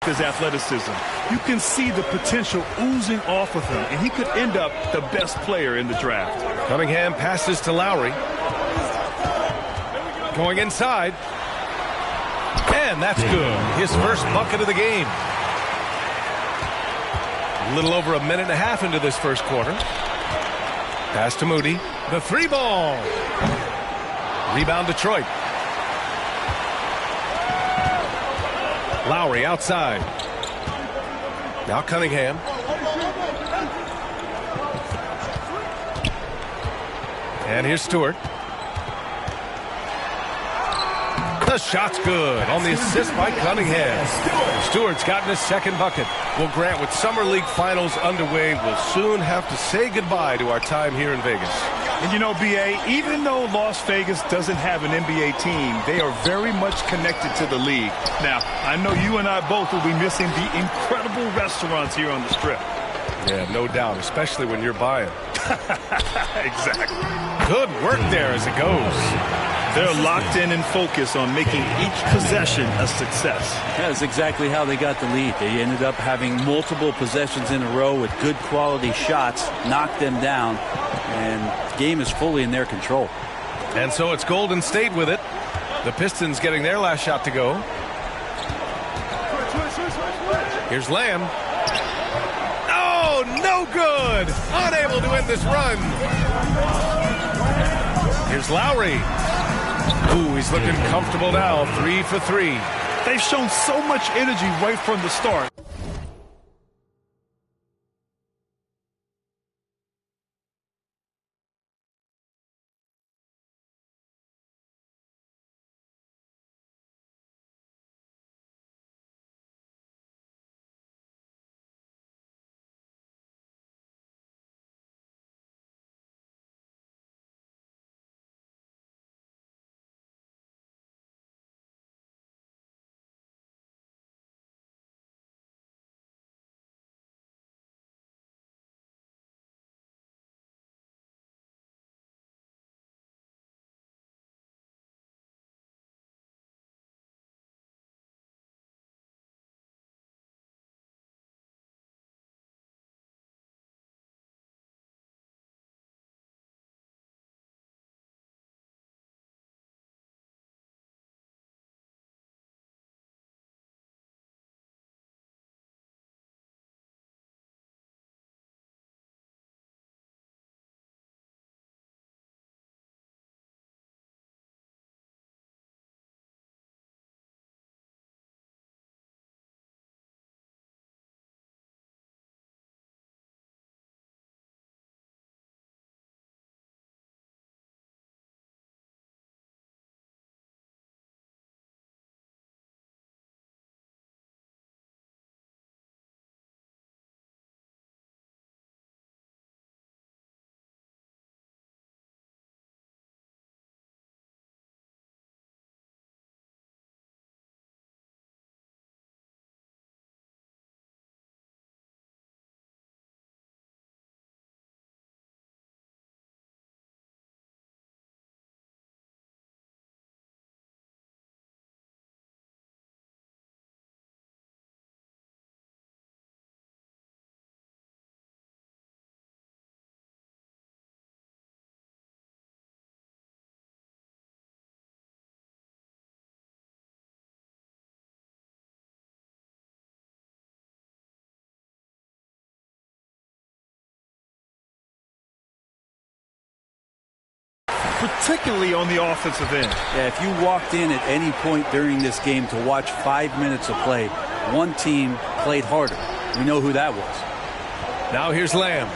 his athleticism. You can see the potential oozing off of him, and he could end up the best player in the draft. Cunningham passes to Lowry. Going inside. And that's good. His first bucket of the game. A little over a minute and a half into this first quarter. Pass to Moody. The three ball. Rebound Detroit. Lowry outside. Now Cunningham. And here's Stewart. The shot's good on the assist by Cunningham. Stewart's gotten his second bucket. Well, Grant, with Summer League Finals underway, we'll soon have to say goodbye to our time here in Vegas. And you know, B.A., even though Las Vegas doesn't have an NBA team, they are very much connected to the league. Now, I know you and I both will be missing the incredible restaurants here on the Strip. Yeah, no doubt, especially when you're buying. Exactly. Good work there as it goes. They're locked in and focused on making each possession a success. That's exactly how they got the lead. They ended up having multiple possessions in a row with good quality shots, knocked them down, and the game is fully in their control. And so it's Golden State with it. The Pistons getting their last shot to go. Here's Lamb. Oh, no good! Unable to end this run. Here's Lowry. Ooh, he's looking comfortable now. 3 for 3. They've shown so much energy right from the start. Particularly on the offensive end. Yeah, if you walked in at any point during this game to watch 5 minutes of play, one team played harder. We know who that was. Now here's Lamb.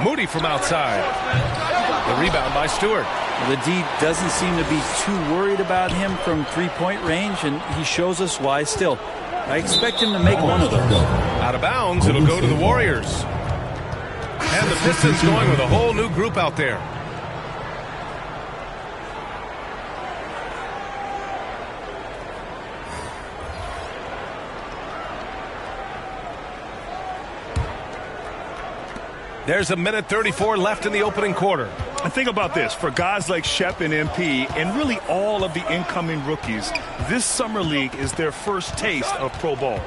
Moody from outside. The rebound by Stewart. Well, the D doesn't seem to be too worried about him from three-point range, and he shows us why still. I expect him to make one of those. Out of bounds, it'll go to the Warriors. And the Pistons going with a whole new group out there. There's a minute 34 left in the opening quarter. And think about this. For guys like Shep and MP, and really all of the incoming rookies, this summer league is their first taste of pro ball.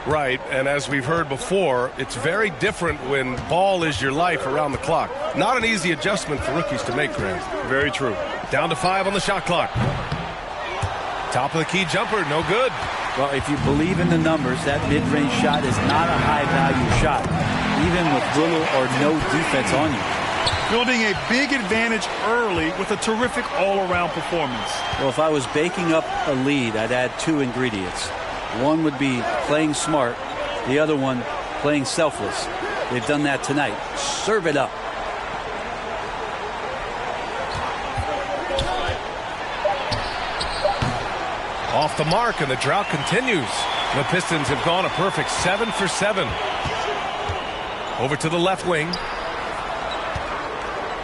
Right, and as we've heard before, it's very different when ball is your life around the clock. Not an easy adjustment for rookies to make, Grant. Very true. Down to 5 on the shot clock. Top of the key jumper, no good. Well, if you believe in the numbers, that mid-range shot is not a high-value shot, even with little or no defense on you. Building a big advantage early with a terrific all-around performance. Well, if I was baking up a lead, I'd add 2 ingredients. One would be playing smart, the other one playing selfless. They've done that tonight. Serve it up. Off the mark, and the drought continues. The Pistons have gone a perfect 7 for 7. Over to the left wing.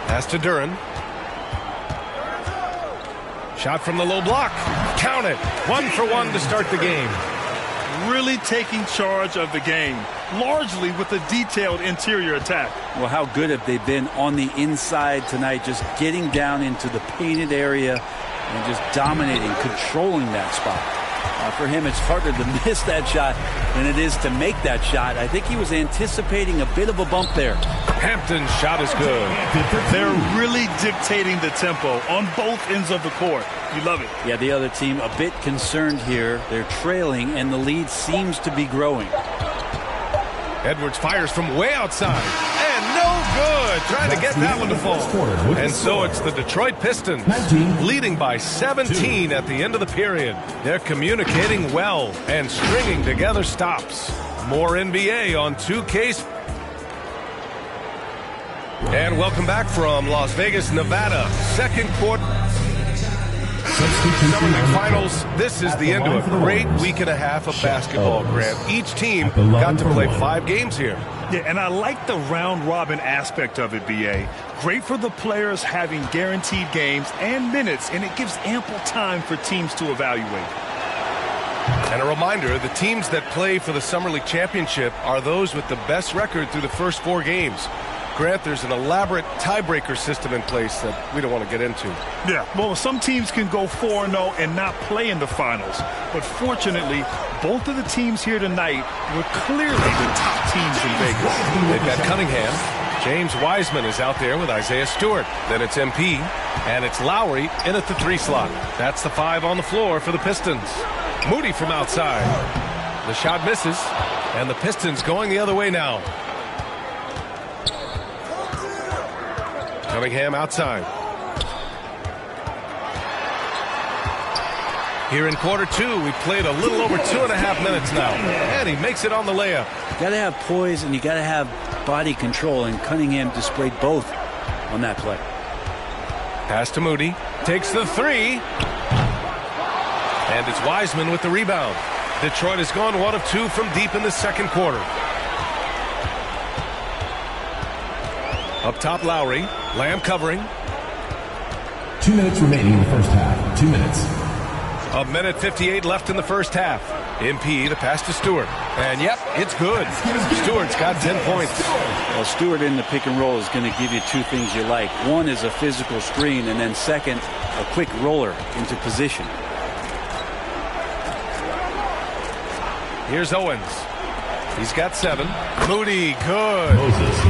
Pass to Duren. Shot from the low block. Count it. 1 for 1 to start the game. Really taking charge of the game, largely with a detailed interior attack. Well, how good have they been on the inside tonight, just getting down into the painted area and just dominating, controlling that spot. For him, it's harder to miss that shot than it is to make that shot. I think he was anticipating a bit of a bump there. Hampton's shot is good. They're really dictating the tempo on both ends of the court. You love it. Yeah, the other team a bit concerned here. They're trailing, and the lead seems to be growing. Edwards fires from way outside. And no good. Trying to get that one to fall. And so it's the Detroit Pistons leading by 17 at the end of the period. They're communicating well and stringing together stops. More NBA on 2K. And welcome back from Las Vegas, Nevada. Second quarter. Summer League Finals. This is the end of a great week and a half of basketball, Grant. Each team got to play 5 games here. Yeah, and I like the round-robin aspect of it, B.A. Great for the players having guaranteed games and minutes, and it gives ample time for teams to evaluate. And a reminder, the teams that play for the Summer League Championship are those with the best record through the first 4 games. Grant, there's an elaborate tiebreaker system in place that we don't want to get into. Yeah, well, some teams can go 4-0 and not play in the finals. But fortunately, both of the teams here tonight were clearly the top teams in Vegas. They've got Cunningham. James Wiseman is out there with Isaiah Stewart. Then it's MP, and it's Lowry in at the 3 slot. That's the 5 on the floor for the Pistons. Moody from outside. The shot misses, and the Pistons going the other way now. Cunningham outside. Here in quarter 2, we played a little over 2.5 minutes now. And he makes it on the layup. You got to have poise and you got to have body control, and Cunningham displayed both on that play. Pass to Moody. Takes the 3. And it's Wiseman with the rebound. Detroit has gone 1 of 2 from deep in the second quarter. Up top, Lowry. Lamb covering. 2 minutes remaining in the first half. 2 minutes. 1:58 left in the first half. MP, the pass to Stewart. And yep, it's good. Stewart's got 10 points. Well, Stewart in the pick and roll is going to give you 2 things you like. One is a physical screen, and then second, a quick roller into position. Here's Owens. He's got 7. Moody, good.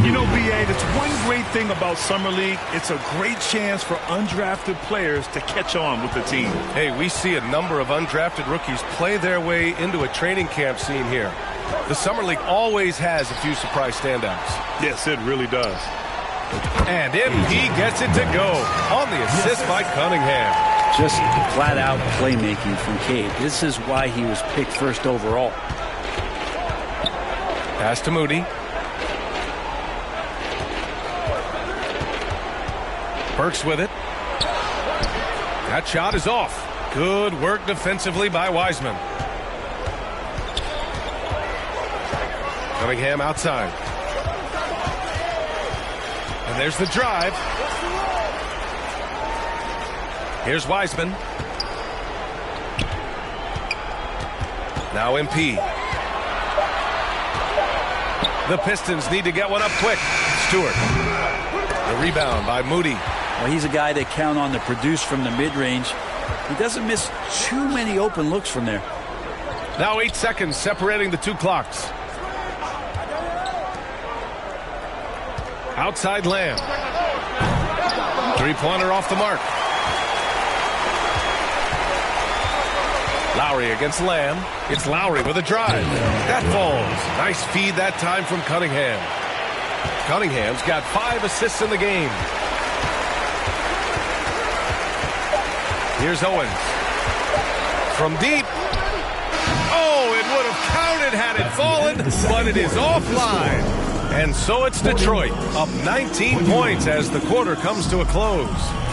You know, B.A., that's one great thing about Summer League. It's a great chance for undrafted players to catch on with the team. Hey, we see a number of undrafted rookies play their way into a training camp scene here. The Summer League always has a few surprise standouts. Yes, it really does. And MP gets it to go on the assist by Cunningham. Just flat-out playmaking from Cade. This is why he was picked first overall. Pass to Moody. Burks with it. That shot is off. Good work defensively by Wiseman. Cunningham outside. And there's the drive. Here's Wiseman. Now MP. The Pistons need to get one up quick. Stewart. The rebound by Moody. Well, he's a guy they count on to produce from the mid-range. He doesn't miss too many open looks from there. Now 8 seconds separating the two clocks. Outside Lamb. Three-pointer off the mark. Lowry against Lamb. It's Lowry with a drive. That falls. Nice feed that time from Cunningham. Cunningham's got 5 assists in the game. Here's Owens. From deep. Oh, it would have counted had it fallen, but it is offline. And so it's Detroit, up 19 points as the quarter comes to a close.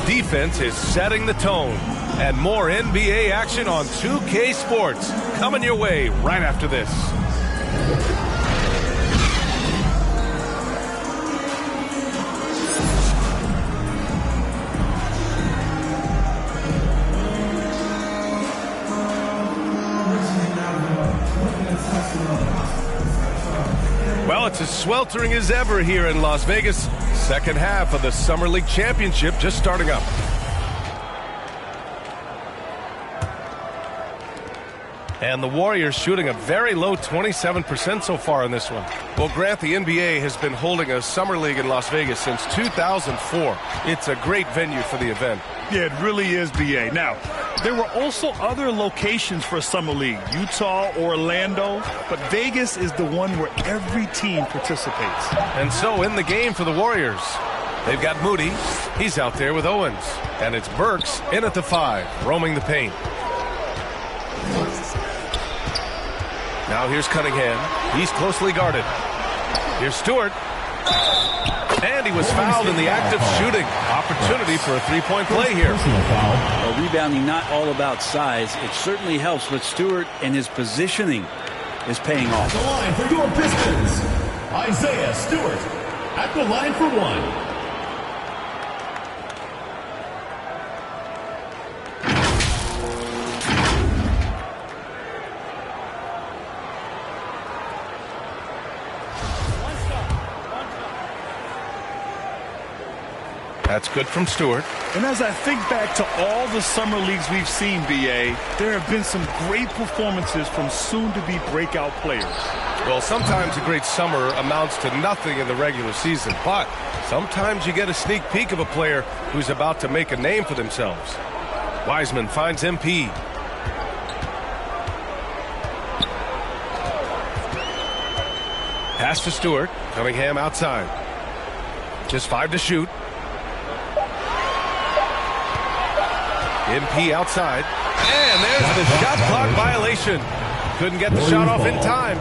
Defense is setting the tone. And more NBA action on 2K Sports coming your way right after this. Well, it's as sweltering as ever here in Las Vegas. Second half of the Summer League Championship just starting up. And the Warriors shooting a very low 27% so far in this one. Well, Grant, the NBA has been holding a Summer League in Las Vegas since 2004. It's a great venue for the event. Yeah, it really is, B.A. Now, there were also other locations for Summer League, Utah, Orlando, but Vegas is the one where every team participates. And so in the game for the Warriors, they've got Moody. He's out there with Owens. And it's Burks in at the 5, roaming the paint. Now here's Cunningham. He's closely guarded. Here's Stewart. And he was fouled in the act of shooting. Opportunity for a three-point play here. Well, rebounding not all about size. It certainly helps, but Stewart and his positioning is paying off. The line for your Pistons, Isaiah Stewart at the line for one. That's good from Stewart. And as I think back to all the summer leagues we've seen, B.A., there have been some great performances from soon-to-be breakout players. Well, sometimes a great summer amounts to nothing in the regular season, but sometimes you get a sneak peek of a player who's about to make a name for themselves. Wiseman finds MP. Pass to Stewart. Cunningham outside. Just 5 to shoot. MP outside. And there's the shot clock violation. Couldn't get the shot off in time.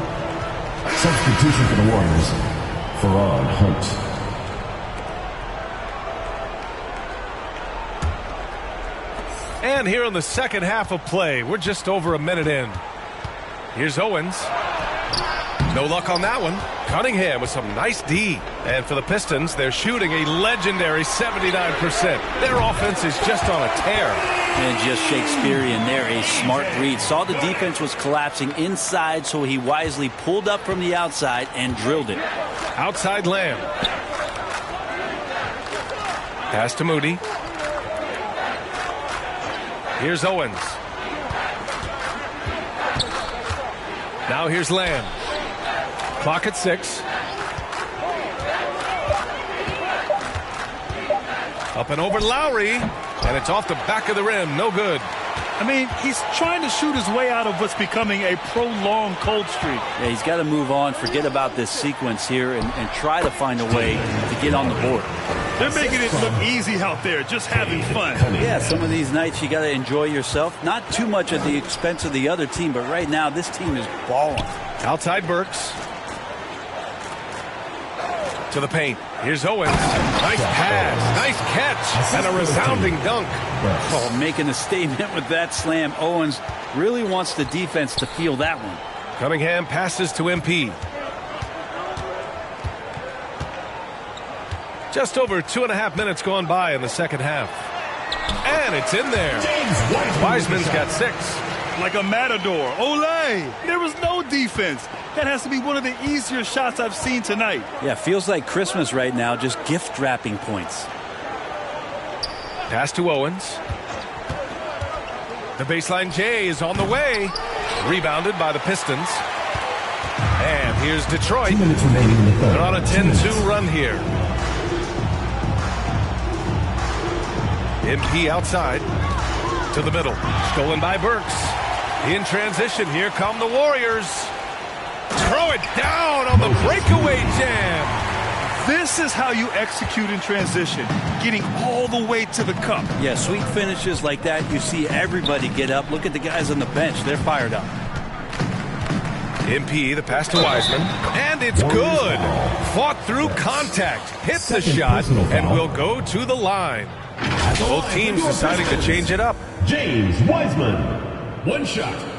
Substitution for the Warriors. Farad Hunt. And here in the second half of play, we're just over a minute in. Here's Owens. No luck on that one. Cunningham with some nice D. And for the Pistons, they're shooting a legendary 79%. Their offense is just on a tear. And just Shakespearean there, a smart read. Saw the defense was collapsing inside, so he wisely pulled up from the outside and drilled it. Outside Lamb. Pass to Moody. Here's Owens. Now here's Lamb. Clock at 6. Up and over Lowry. And it's off the back of the rim. No good. I mean, he's trying to shoot his way out of what's becoming a prolonged cold streak. Yeah, he's got to move on, forget about this sequence here, and try to find a way to get on the board. They're making it look easy out there, just having fun. Yeah, some of these nights you got to enjoy yourself. Not too much at the expense of the other team, but right now this team is balling. Outside Burks. To the paint. Here's Owens. Nice pass. Nice catch. And a resounding dunk. Oh, making a statement with that slam. Owens really wants the defense to feel that one. Cunningham passes to MP. Just over 2.5 minutes gone by in the second half. And it's in there. Wiseman's got 6. Like a matador. Olay! There was no defense. That has to be one of the easier shots I've seen tonight. Yeah, feels like Christmas right now, just gift wrapping points. Pass to Owens. The baseline J is on the way. Rebounded by the Pistons. And here's Detroit. 2 minutes remaining in the third. They're on a 10-2 run here. MP outside to the middle. Stolen by Burks. In transition, here come the Warriors. Throw it down on the breakaway jam. This is how you execute in transition, getting all the way to the cup. Yeah, sweet finishes like that, you see everybody get up. Look at the guys on the bench. They're fired up. MP, the pass to Wiseman. And it's good. Fought through contact. Hit the shot and will go to the line. Both teams deciding to change it up. James Wiseman. 1 shot.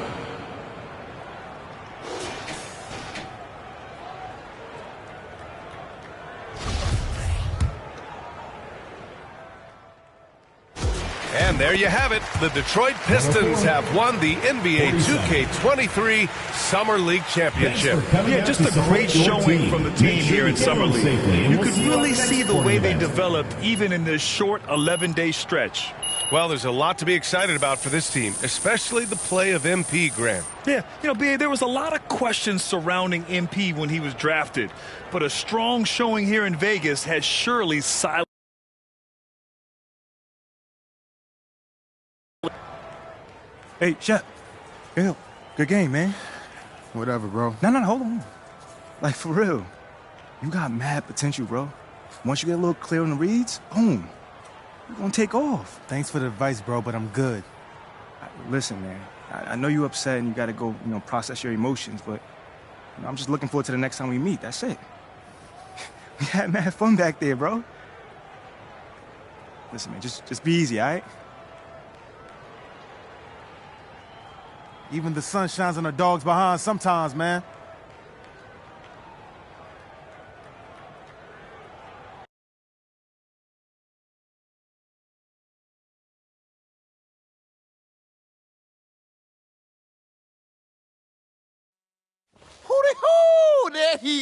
And there you have it. The Detroit Pistons have won the NBA 2K23 Summer League Championship. Yeah, just a great showing from the team here in Summer League. You could really see the way they developed even in this short 11-day stretch. Well, there's a lot to be excited about for this team, especially the play of MP, Grant. Yeah, B.A., there was a lot of questions surrounding MP when he was drafted, but a strong showing here in Vegas has surely silenced. Hey, Shep. Yo, good game, man. Whatever, bro. No, hold on. Like, for real. You got mad potential, bro. Once you get a little clear on the reads, boom. You're gonna take off. Thanks for the advice, bro, but I'm good. Listen, man. I know you're upset and you gotta go, process your emotions, but I'm just looking forward to the next time we meet. That's it. We had mad fun back there, bro. Listen, man, just be easy, all right? Even the sun shines on the dogs behind sometimes, man. Hooty-hoo! There he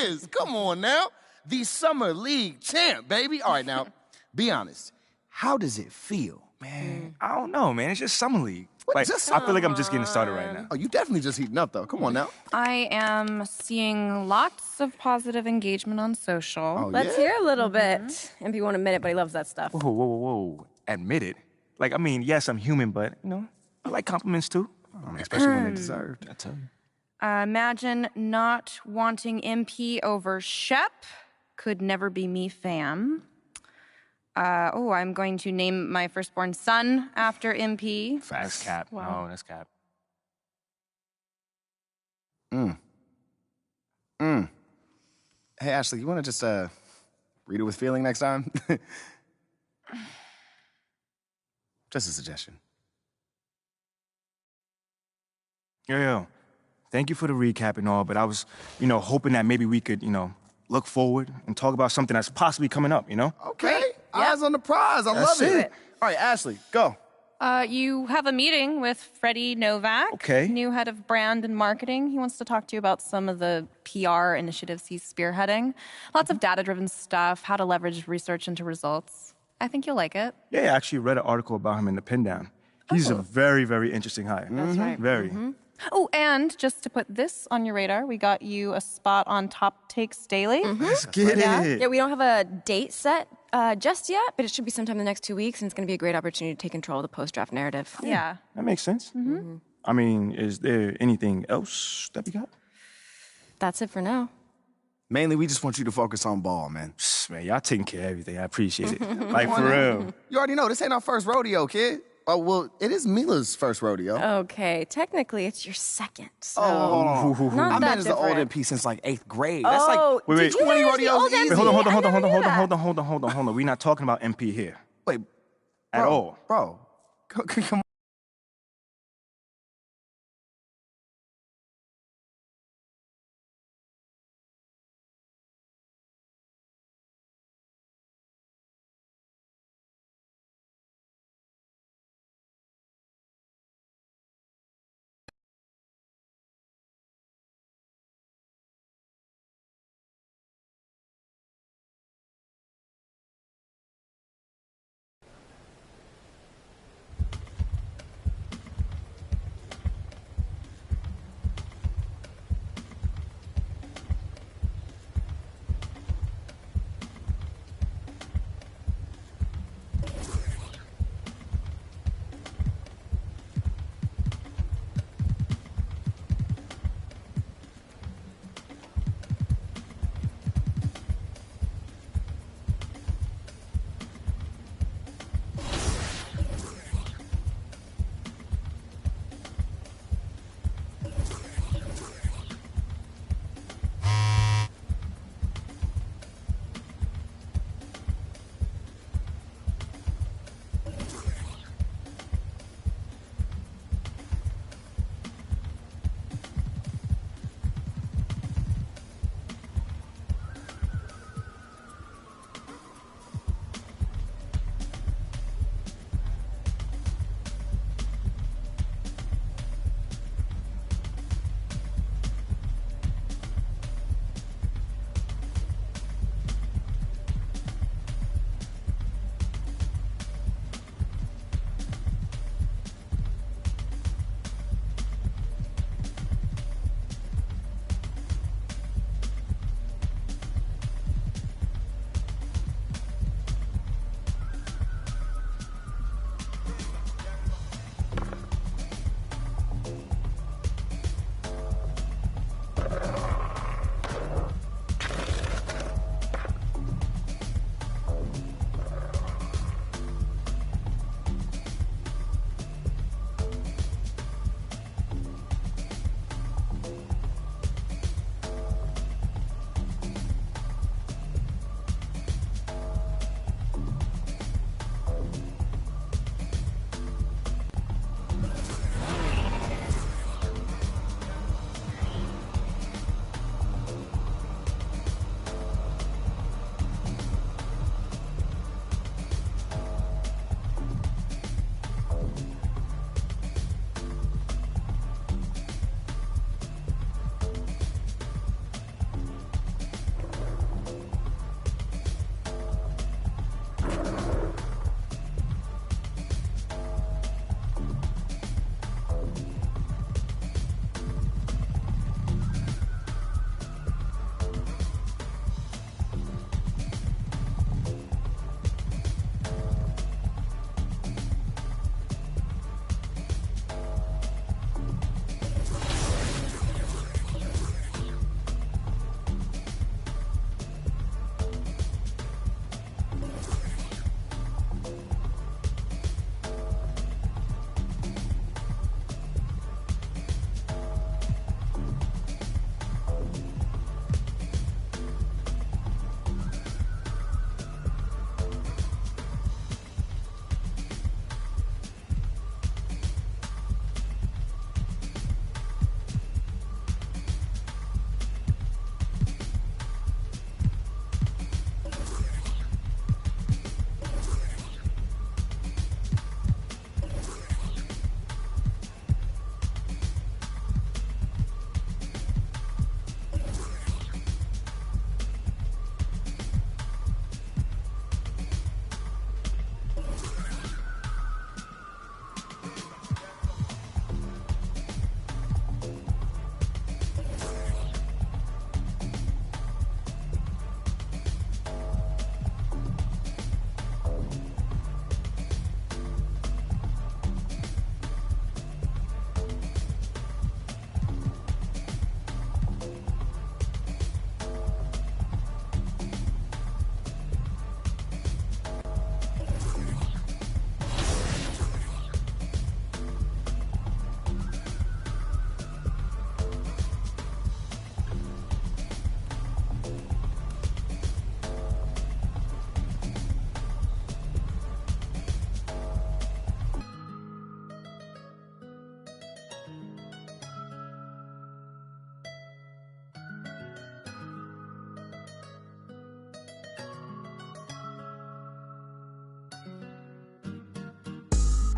is. Come on now. The Summer League champ, baby. All right, now, be honest. How does it feel? Man, I don't know, man. It's just Summer League. I feel like I'm just getting started right now. Oh, you definitely just heating up, though. Come on now. I am seeing lots of positive engagement on social. Oh, Let's hear a little bit. MP won't admit it, but he loves that stuff. Whoa. Admit it. Like, I mean, yes, I'm human, but, I like compliments too. Especially when they're deserved. I tell you. Imagine not wanting MP over Shep. Could never be me, fam. I'm going to name my firstborn son after MP. That's cap. Wow. No, that's cap. Hey, Ashley, you want to just read it with feeling next time? Just a suggestion. Yo. Thank you for the recap and all, but I was, hoping that maybe we could, look forward and talk about something that's possibly coming up, Okay. Eyes on the prize. I love it. All right, Ashley, go. You have a meeting with Freddie Novak, Okay. new head of brand and marketing. He wants to talk to you about some of the PR initiatives he's spearheading. Lots of data-driven stuff, how to leverage research into results. I think you'll like it. Yeah, I actually read an article about him in the Pin Down. He's a very, very interesting hire. That's right. Very. Oh, and just to put this on your radar, we got you a spot on Top Takes Daily. Let's get it. Yeah, we don't have a date set just yet, but it should be sometime in the next 2 weeks, and it's going to be a great opportunity to take control of the post-draft narrative. Yeah. That makes sense. I mean, is there anything else that we got? That's it for now. Mainly, we just want you to focus on ball, man. Man, y'all taking care of everything. I appreciate it. Like, for real. You already know, this ain't our first rodeo, kid. Oh, well, it is Mila's first rodeo. Okay, technically it's your second. So Not not I that met as the old different. MP since like 8th grade. That's Oh, like wait, 20 manage the rodeos old easy. Wait, hold on. I never knew that. Hold on. We're not talking about MP here. Wait, At all. Bro, come on.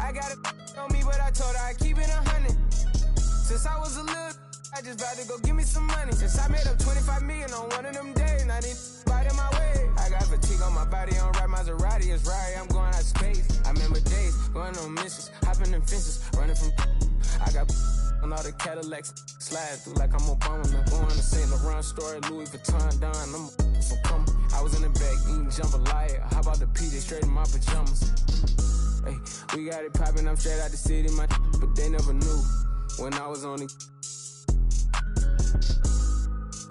I got it on me, but I told her I keep it 100. Since I was a little, I just about to go give me some money. Since I made up 25 million on one of them days, now they bite in my way. I got fatigue on my body, on right Maserati, it's right, I'm going out of space. I remember days, going on missions, hopping in fences, running from I got on all the Cadillacs, slide through like I'm Obama, man. Going to St. Laurent store, Louis Vuitton, Don, I'm so come. I was in the back eating jambalaya. How about the P? They straight in my pajamas. Hey, we got it poppin', I'm straight out the city, my but they never knew when I was only.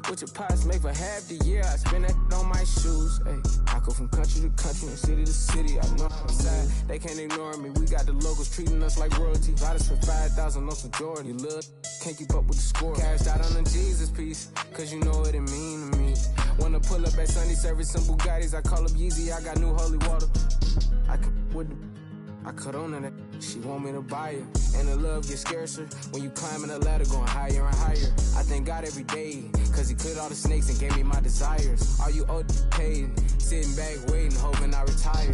What your pots make for half the year, I spend that on my shoes. Hey, I go from country to country and city to city. I know I'm outside, they can't ignore me. We got the locals treating us like royalty. Got us for 5,000 on some Jordan. You look, can't keep up with the score. Cashed out on the Jesus piece, cause you know what it mean to me. Wanna pull up at Sunday service, some Bugattis. I call up Yeezy, I got new holy water. I can with the I cut on that, she want me to buy her. And the love gets scarcer when you climbing the ladder, going higher and higher. I thank God every day, cause he cleared all the snakes and gave me my desires. Are you old paid? Sitting back waiting, hoping I retire.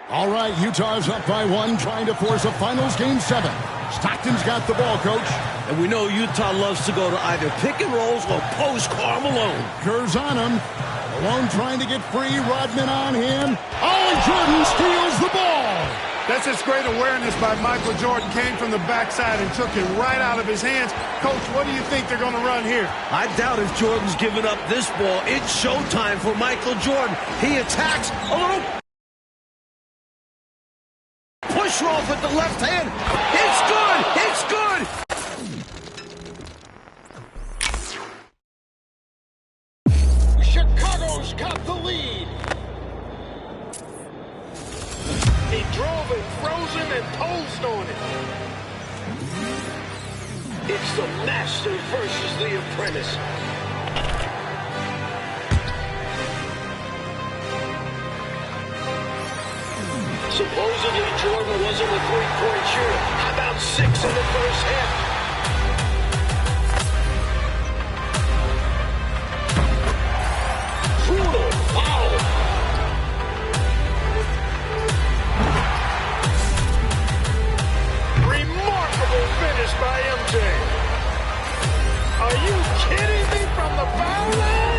All right, Utah's up by 1, trying to force a finals game 7. Stockton's got the ball, coach. And we know Utah loves to go to either pick and rolls or post Karl Malone. Kerr's on him. Malone trying to get free. Rodman on him. Oh, and Jordan steals the ball. That's just great awareness by Michael Jordan. Came from the backside and took it right out of his hands. Coach, what do you think they're going to run here? I doubt if Jordan's giving up this ball. It's showtime for Michael Jordan. He attacks a little push off with the left hand. It's good. It's good. Chicago's got the lead. He drove it frozen and posed on it. It's the master versus the apprentice. Supposedly, Jordan wasn't a three-point shooter. How about 6 in the first half? Brutal foul. Remarkable finish by MJ. Are you kidding me from the foul line?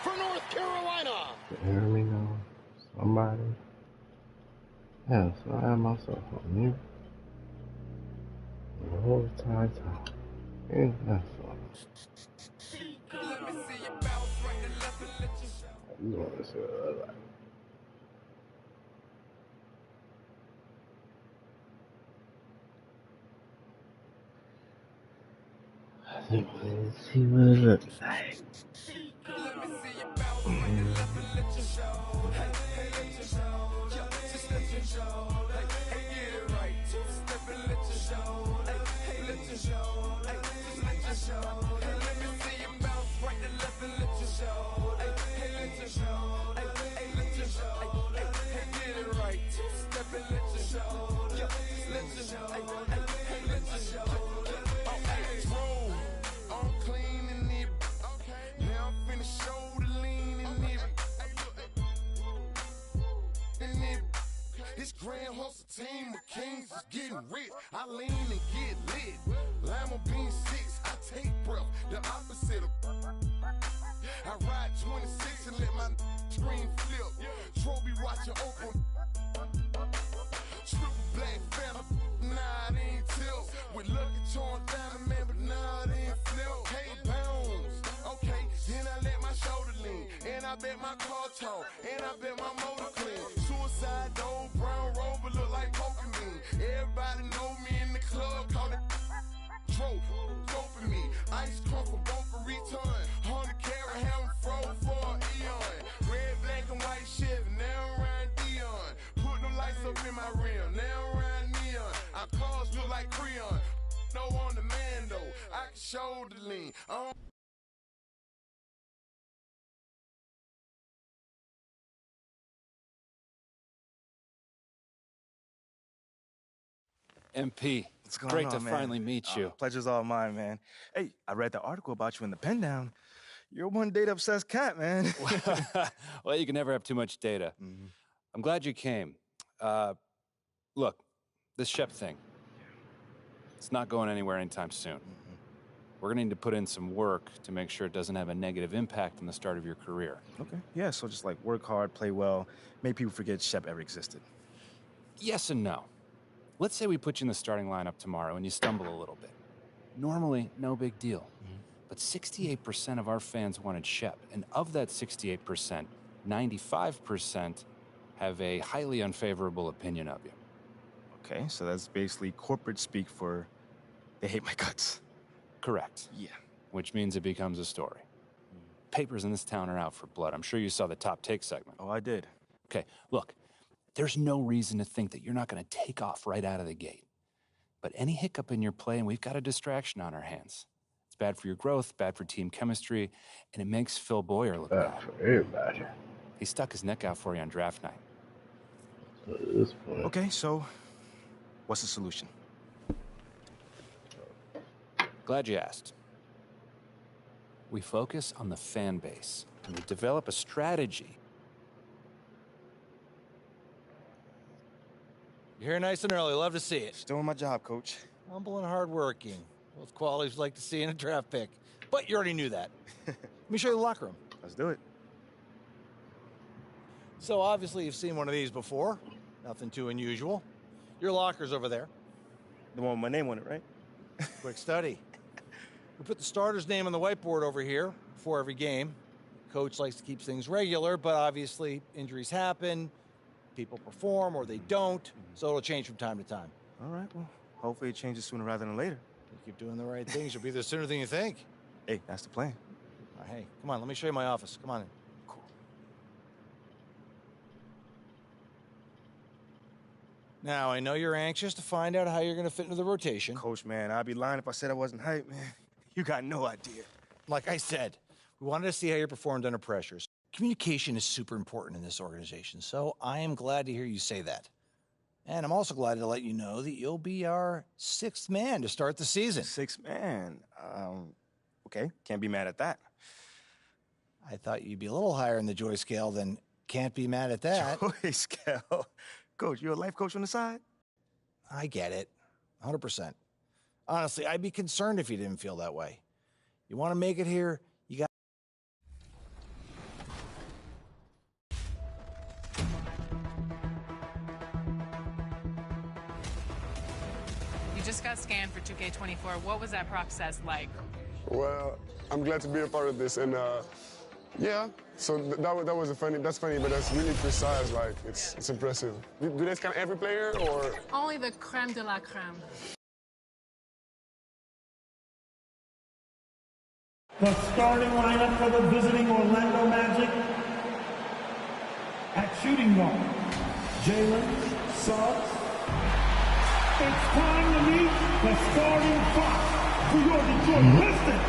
For North Carolina. You hear me now? Somebody? Yeah, so I have myself on mute. The whole time. Ain't that fun? You want to see what I like. Let's see what it looks like. This Grand Hustle team of kings is getting rich. I lean and get lit. Lima bean 6, I take breath. The opposite of I ride 26 and let my screen flip. Trophy watching open. Triple black phantom. Nah, it ain't tilt. With Lucky Charms down, man, but nah, it ain't flip. Hey, bounce. Okay, then I let my shoulder lean. And I bet my car tall. And I bet my motor clean. Suicide door, brown rover, look like Pokemon. Everybody know me in the club, call it Trope. Doping me. Ice crunk for both a return. 100 carat, have them froze for an eon. Red, black, and white in my rim. Now around neon. Our cars look like Creon. No on the man though. I can shoulder lean. MP, What's going great on, to man? finally meet you. Pleasure's all mine, man. Hey, I read the article about you in the Pen Down. You're one data-obsessed cat, man. Well, you can never have too much data. I'm glad you came. Look, this Shep thing, it's not going anywhere anytime soon. We're going to need to put in some work to make sure it doesn't have a negative impact on the start of your career. Okay. Yeah, so just like work hard, play well, make people forget Shep ever existed. Yes and no. Let's say we put you in the starting lineup tomorrow and you stumble a little bit. Normally, no big deal. But 68% of our fans wanted Shep, and of that 68%, 95% have a highly unfavorable opinion of you. Okay, so that's basically corporate speak for they hate my guts. Correct. Yeah. Which means it becomes a story. Papers in this town are out for blood. I'm sure you saw the top take segment. Oh, I did. Okay, look, there's no reason to think that you're not going to take off right out of the gate. But any hiccup in your play, and we've got a distraction on our hands. It's bad for your growth, bad for team chemistry, and it makes Phil Boyer look bad. For everybody. He stuck his neck out for you on draft night. So at this point. Okay, so what's the solution? Glad you asked. We focus on the fan base, and we develop a strategy. You're here nice and early. Love to see it. Just doing my job, Coach. Humble and hardworking. Both qualities we like to see in a draft pick. But you already knew that. Let me show you the locker room. Let's do it. So obviously you've seen one of these before. Nothing too unusual. Your locker's over there. The one with my name on it, right? Quick study. We put the starter's name on the whiteboard over here before every game. Coach likes to keep things regular, but obviously injuries happen. People perform or they don't, so it'll change from time to time. All right, well, hopefully it changes sooner rather than later. You keep doing the right things, you'll be there sooner than you think. Hey, that's the plan. All right, hey, come on, let me show you my office. Come on in. Cool. Now, I know you're anxious to find out how you're going to fit into the rotation. Coach, man, I'd be lying if I said I wasn't hyped, man. You got no idea. Like I said, we wanted to see how you performed under pressures. Communication is super important in this organization, so I am glad to hear you say that. And I'm also glad to let you know that you'll be our sixth man to start the season. Sixth man? Okay, can't be mad at that. I thought you'd be a little higher in the joy scale than can't be mad at that. Joy scale? Coach, you're a life coach on the side? I get it, 100%. Honestly, I'd be concerned if you didn't feel that way. You want to make it here, you got. You just got scanned for 2K24. What was that process like? Well, I'm glad to be a part of this, and yeah. So that was that's funny, but that's really precise. Like it's impressive. Do they scan every player or? Only the creme de la creme. The starting lineup for the visiting Orlando Magic. At shooting guard, Jalen Suggs. It's time to meet the starting five for your Detroit Pistons.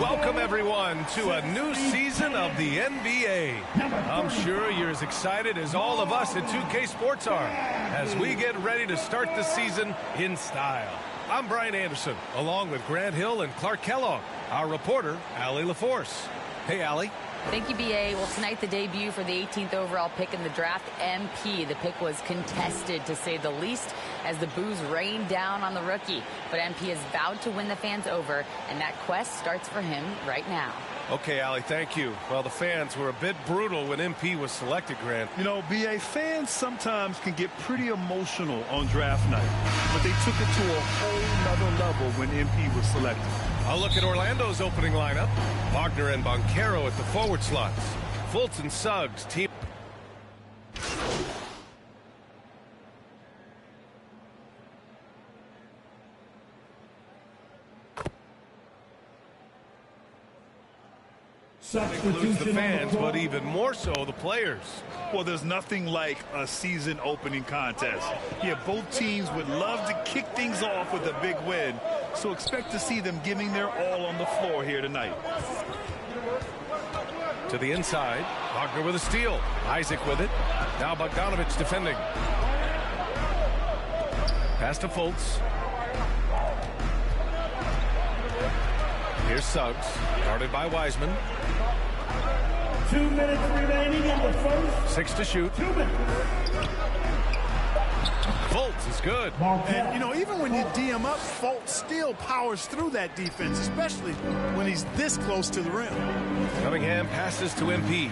Welcome, everyone, to a new season of the NBA. I'm sure you're as excited as all of us at 2K Sports are as we get ready to start the season in style. I'm Brian Anderson, along with Grant Hill and Clark Kellogg, our reporter, Allie LaForce. Hey, Allie. Thank you, B.A. Well, tonight the debut for the 18th overall pick in the draft, MP. The pick was contested, to say the least, as the boos rained down on the rookie. But MP has vowed to win the fans over, and that quest starts for him right now. Okay, Allie, thank you. Well, the fans were a bit brutal when MP was selected, Grant. You know, B.A., fans sometimes can get pretty emotional on draft night, but they took it to a whole nother level when MP was selected. I'll look at Orlando's opening lineup. Wagner and Banchero at the forward slots. Fulton, Suggs, team. Includes the fans, but even more so the players. Well, there's nothing like a season opening contest. Yeah, both teams would love to kick things off with a big win, so expect to see them giving their all on the floor here tonight. To the inside, Wagner with a steal. Isaac with it. Now Bogdanovic defending. Pass to Fultz. Here's Suggs, guarded by Wiseman. 2 minutes remaining in the first. 6 to shoot. 2 minutes. Fultz is good. And, you know, even when you D him up, Fultz still powers through that defense, especially when he's this close to the rim. Cunningham passes to MP.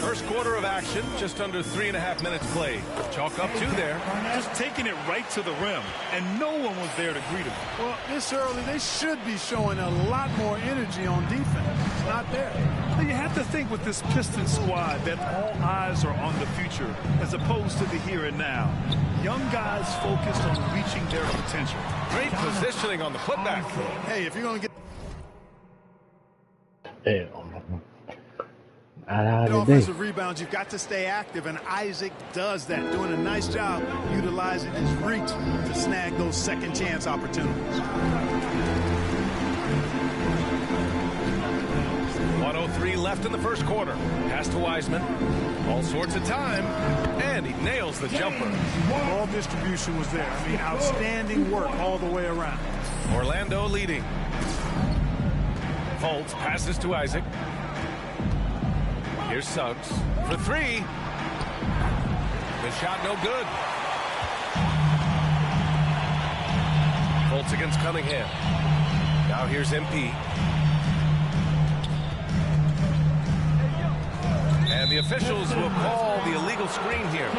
First quarter of action, just under 3.5 minutes played. Chalk up 2 there. Just taking it right to the rim, and no one was there to greet him. Well, this early, they should be showing a lot more energy on defense. It's not there. You have to think with this Pistons squad that all eyes are on the future as opposed to the here and now. Young guys focused on reaching their potential. Great positioning on the putback. Hey, if you're going to get offensive rebounds, you've got to stay active, and Isaac does that, doing a nice job utilizing his reach to snag those second chance opportunities. 1:03 left in the first quarter. Pass to Wiseman. All sorts of time, and he nails the jumper. Ball distribution was there. I mean, outstanding work all the way around. Orlando leading. Fultz passes to Isaac. Here's Suggs for 3. The shot no good. Fultz against Cunningham. Now here's MP. And the officials will call the illegal screen here.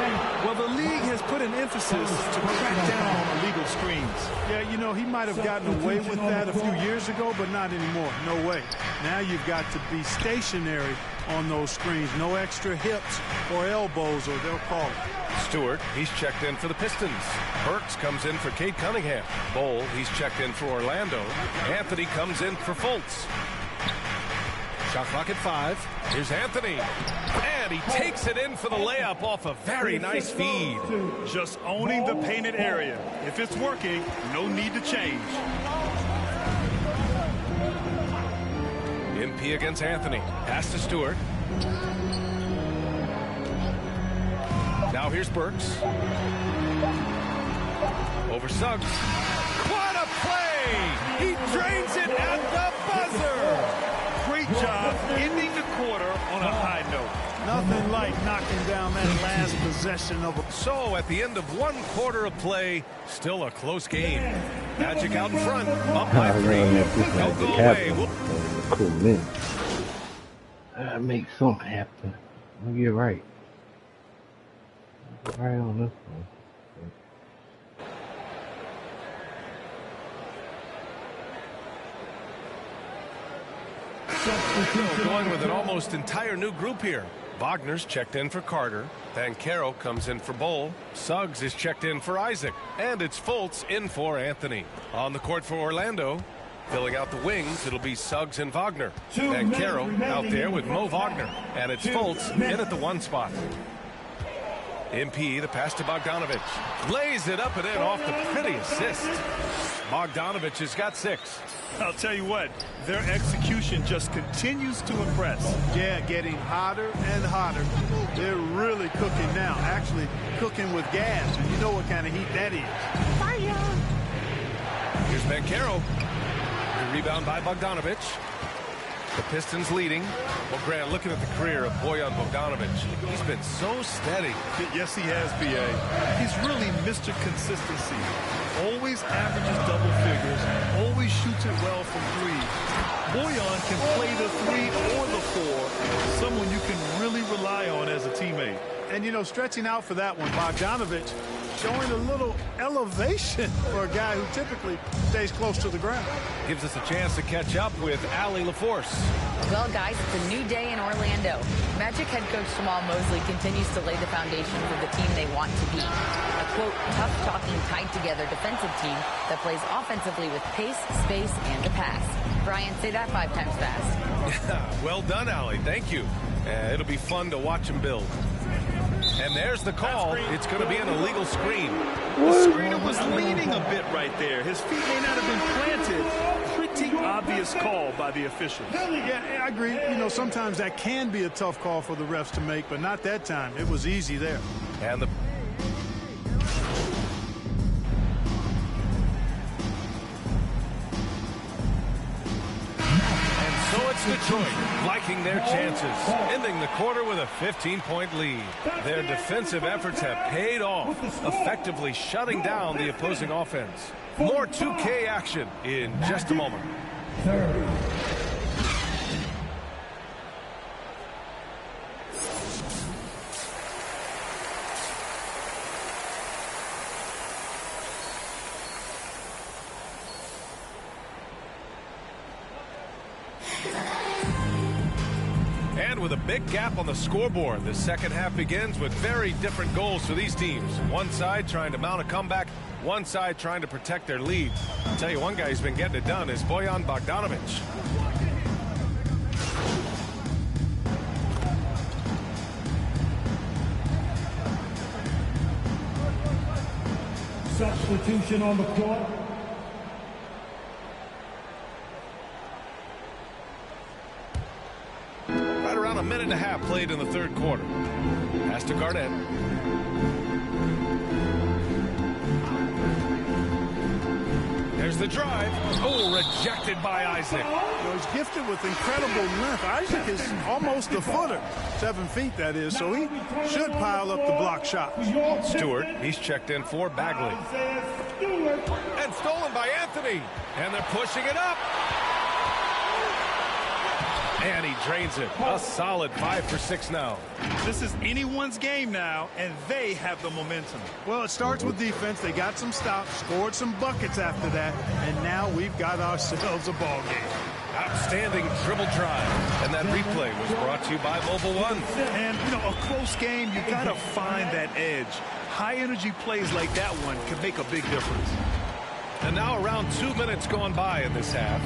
Well, the league has put an emphasis to crack down on illegal screens. Yeah, you know, he might have gotten away with that a few years ago, but not anymore. No way. Now you've got to be stationary on those screens. No extra hips or elbows, or they'll call it. Stewart, he's checked in for the Pistons. Burks comes in for Cade Cunningham. Bol, he's checked in for Orlando. Anthony comes in for Fultz. Shot clock at 5. Here's Anthony. And he takes it in for the layup off a very nice feed. Just owning the painted area. If it's working, no need to change. MP against Anthony. Pass to Stewart. Now here's Burks. Over Suggs. What a play! He drains it at the buzzer! Great job ending the quarter on a high note. Nothing like knocking down that last possession of a... So at the end of 1 quarter of play, still a close game. Magic out in front, up by 3. Don't go away. Cool, man. I make something happen. I'll get right. Right on this one. Going with an almost entire new group here. Wagner's checked in for Carter. Banchero comes in for Bol. Suggs is checked in for Isaac. And it's Fultz in for Anthony. On the court for Orlando. Filling out the wings, it'll be Suggs and Wagner. Banchero out there with Mo Wagner. And it's Fultz in at the 1 spot. MP, the pass to Bogdanovic. Lays it up and in off the pretty assist. Bogdanovic has got 6. I'll tell you what, their execution just continues to impress. Yeah, getting hotter and hotter. They're really cooking now. Actually, cooking with gas. And you know what kind of heat that is. Fire! Here's Banchero. The rebound by Bogdanovic. The Pistons leading. Well, Grant, looking at the career of Bojan Bogdanovic, he's been so steady. Yes, he has, B.A. He's really Mr. Consistency. Always averages double figures. Always shoots it well from 3. Bojan can play the 3 or the 4. Someone you can really rely on as a teammate. And, you know, stretching out for that one, Bogdanovic showing a little elevation for a guy who typically stays close to the ground. Gives us a chance to catch up with Allie LaForce. Well, guys, it's a new day in Orlando. Magic head coach Jamal Mosley continues to lay the foundation for the team they want to be. A, quote, tough-talking, tied-together defensive team that plays offensively with pace, space, and a pass. Brian, say that 5 times fast. Well done, Allie. Thank you. It'll be fun to watch him build. And there's the call. It's going to be an illegal screen. The screener was leaning a bit right there. His feet may not have been planted. Pretty obvious call by the officials. Yeah, I agree. You know, sometimes that can be a tough call for the refs to make, but not that time. It was easy there. And the So it's Detroit liking their chances, ending the quarter with a 15-point lead. Their defensive efforts have paid off, effectively shutting down the opposing offense. More 2K action in just a moment. And with a big gap on the scoreboard, the second half begins with very different goals for these teams. One side trying to mount a comeback, one side trying to protect their lead. I'll tell you, one guy who's been getting it done is Bojan Bogdanovic. Substitution on the court. Right around a minute and a half played in the third quarter. Pass to Garnett. There's the drive. Oh, rejected by Isaac. You know, he's gifted with incredible length. Isaac is almost a footer, 7 feet that is, so he should pile up the block shots. Stewart, he's checked in for Bagley. And stolen by Anthony. And they're pushing it up. And he drains it. A solid 5 for 6 now. This is anyone's game now, and they have the momentum. Well, it starts with defense. They got some stops, scored some buckets after that, and now we've got ourselves a ball game. Outstanding dribble drive. And that replay was brought to you by Mobile One. And, you know, a close game, you got to find that edge. High-energy plays like that one can make a big difference. And now around 2 minutes gone by in this half.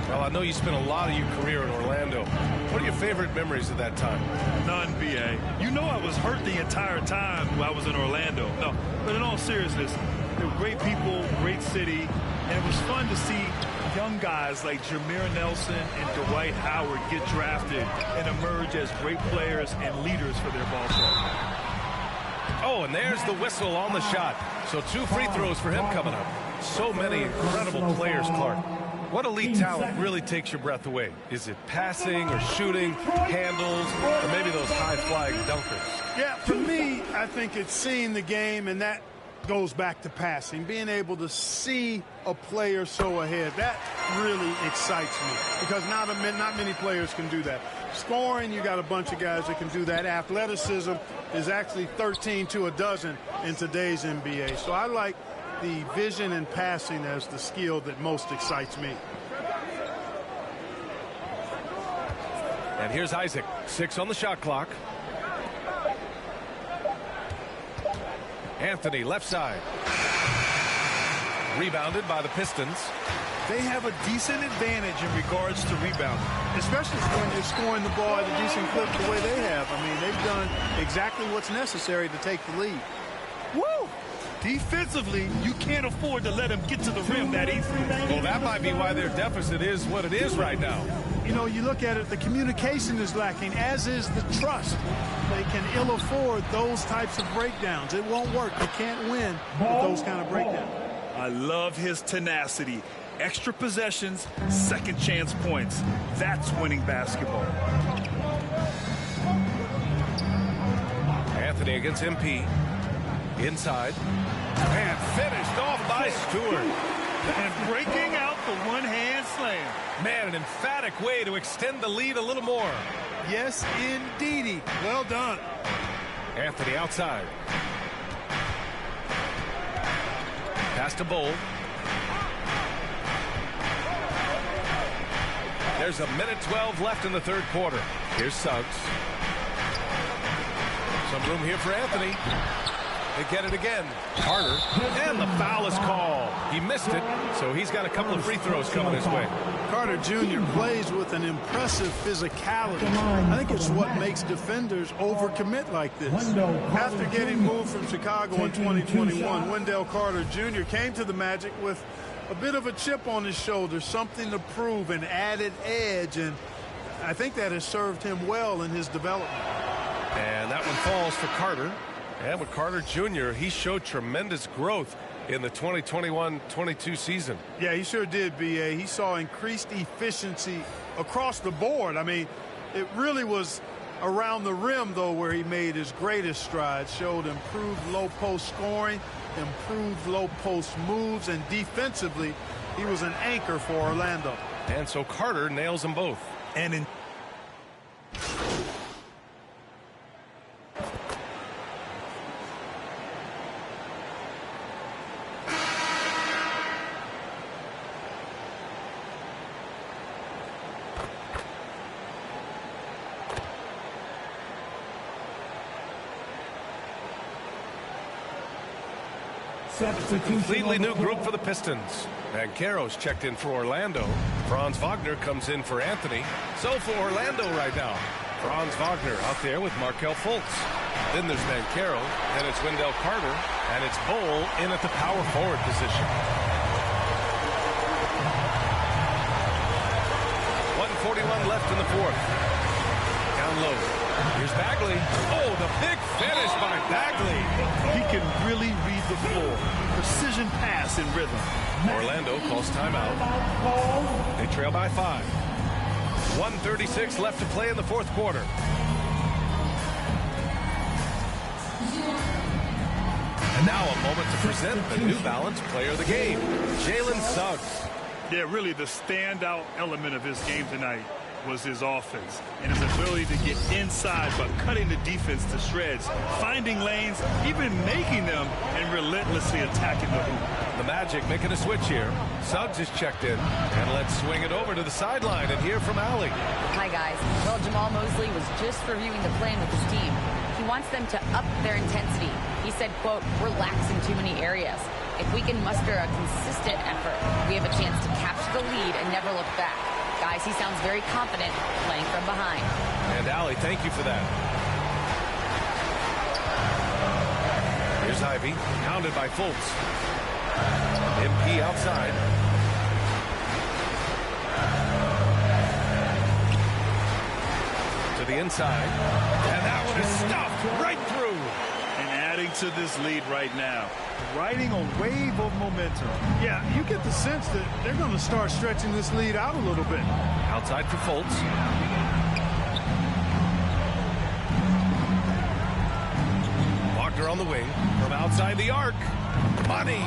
Well, I know you spent a lot of your career in Orlando. What are your favorite memories of that time? None, B.A. You know I was hurt the entire time while I was in Orlando. No, but in all seriousness, they were great people, great city, and it was fun to see young guys like Jameer Nelson and Dwight Howard get drafted and emerge as great players and leaders for their ball club. Oh, and there's the whistle on the shot. So 2 free throws for him coming up. So many incredible players, Clark. What elite talent really takes your breath away? Is it passing or shooting, handles, or maybe those high-flying dunkers? Yeah, for me, I think it's seeing the game, and that goes back to passing. Being able to see a player so ahead, that really excites me because not many players can do that. Scoring, you got a bunch of guys that can do that. Athleticism is actually 13 to a dozen in today's NBA. So I like the vision and passing as the skill that most excites me. And here's Isaac, 6 on the shot clock. Anthony, left side. Rebounded by the Pistons. They have a decent advantage in regards to rebounding. Especially when you're scoring the ball at a decent clip the way they have. I mean, they've done exactly what's necessary to take the lead. Woo! Defensively, you can't afford to let them get to the rim that easily. Well, that might be why their deficit is what it is right now. You know, you look at it, the communication is lacking, as is the trust. They can ill afford those types of breakdowns. It won't work. You can't win with those kind of breakdowns. I love his tenacity. Extra possessions, second chance points. That's winning basketball. Anthony against MP. Inside. And finished off by Stewart. And breaking out the one-hand slam. Man, an emphatic way to extend the lead a little more. Yes, indeedy. Well done. Anthony outside. Pass to Bowl. There's 1:12 left in the third quarter. Here's Suggs. Some room here for Anthony. They get it again. Carter. And the foul is called. He missed it, so he's got a couple of free throws coming his way. Carter Jr. plays with an impressive physicality. I think it's what makes defenders overcommit like this. After getting moved from Chicago in 2021, Wendell Carter Jr. came to the Magic with a bit of a chip on his shoulder, something to prove, an added edge, and I think that has served him well in his development. And that one falls for Carter. And with Carter Jr., he showed tremendous growth in the 2021-22 season. Yeah, he sure did, B.A. He saw increased efficiency across the board. I mean, it really was around the rim, though, where he made his greatest strides, showed improved low-post scoring, improved low-post moves, and defensively, he was an anchor for Orlando. And so Carter nails them both. And in It's a completely new group for the Pistons. Banchero's checked in for Orlando. Franz Wagner comes in for Anthony. So for Orlando right now, Franz Wagner out there with Markelle Fultz. Then there's Banchero, then it's Wendell Carter, and it's Bowl in at the power forward position. 1:41 left in the fourth. Down low. Here's Bagley. Oh, the big finish by Bagley. He can really read the floor. Precision pass in rhythm. Orlando calls timeout. They trail by 5. 1:36 left to play in the fourth quarter. And now a moment to present the New Balance Player of the Game, Jalen Suggs. Yeah, really the standout element of his game tonight was his offense and his ability to get inside by cutting the defense to shreds, finding lanes, even making them, and relentlessly attacking the hoop. The Magic making a switch here. Suggs is checked in, and let's swing it over to the sideline and hear from Allie. Hi, guys. Well, Jamal Mosley was just reviewing the plan with his team. He wants them to up their intensity. He said, quote, "We're lax in too many areas. If we can muster a consistent effort, we have a chance to capture the lead and never look back." Guys, he sounds very confident playing from behind. And Allie, thank you for that. Here's Ivy, pounded by Fultz. MP outside. To the inside. And that one is stuffed right through. And adding to this lead right now, riding a wave of momentum. Yeah, you get the sense that they're going to start stretching this lead out a little bit. Outside for Fultz. Wagner on the wing from outside the arc. Money.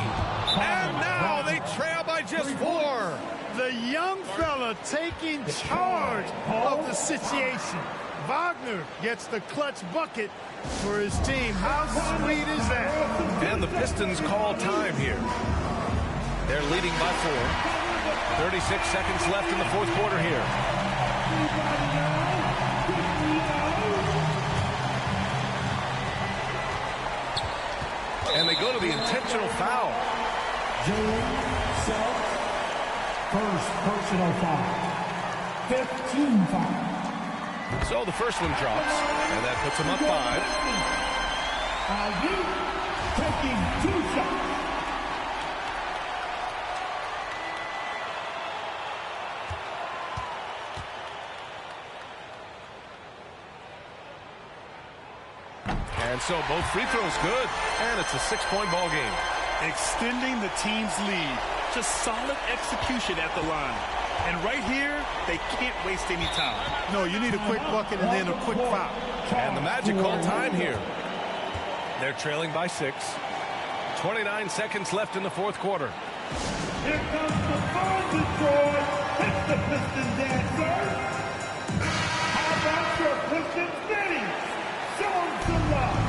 And now they trail by just 4. The young fella taking charge of the situation. Wagner gets the clutch bucket for his team. How sweet is that? And the Pistons call time here. They're leading by 4. 36 seconds left in the fourth quarter here. And they go to the intentional foul. Jalen Suggs, first personal foul. 15 foul. So the first one drops, and that puts them up 5. Taking 2 shots. And so both free throws good, and it's a 6-point ball game. Extending the team's lead. Just solid execution at the line. And right here, they can't waste any time. No, you need a quick bucket and then a quick foul. And the Magic call time here. They're trailing by 6. 29 seconds left in the fourth quarter. Here comes the ball, Detroit. Hit the Pistons dancer. How about your Pistons fitting? Show them some love.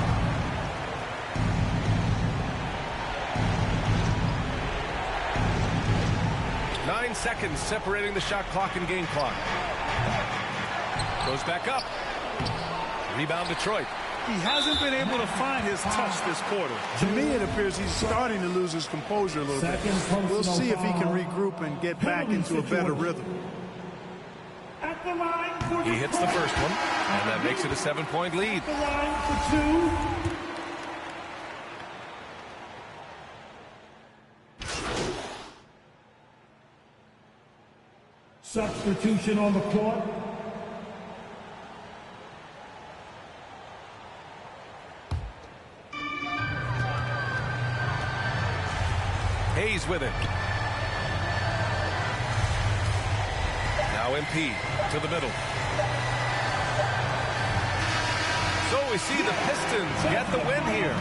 seconds separating the shot clock and game clock. Goes back up. Rebound Detroit. He hasn't been able to find his touch this quarter. To me, it appears he's starting to lose his composure a little bit. We'll see if he can regroup and get back into a better rhythm. He hits the first one, and that makes it a 7-point lead. Substitution on the court. Hayes with it. Now MP to the middle. So we see the Pistons get the win here.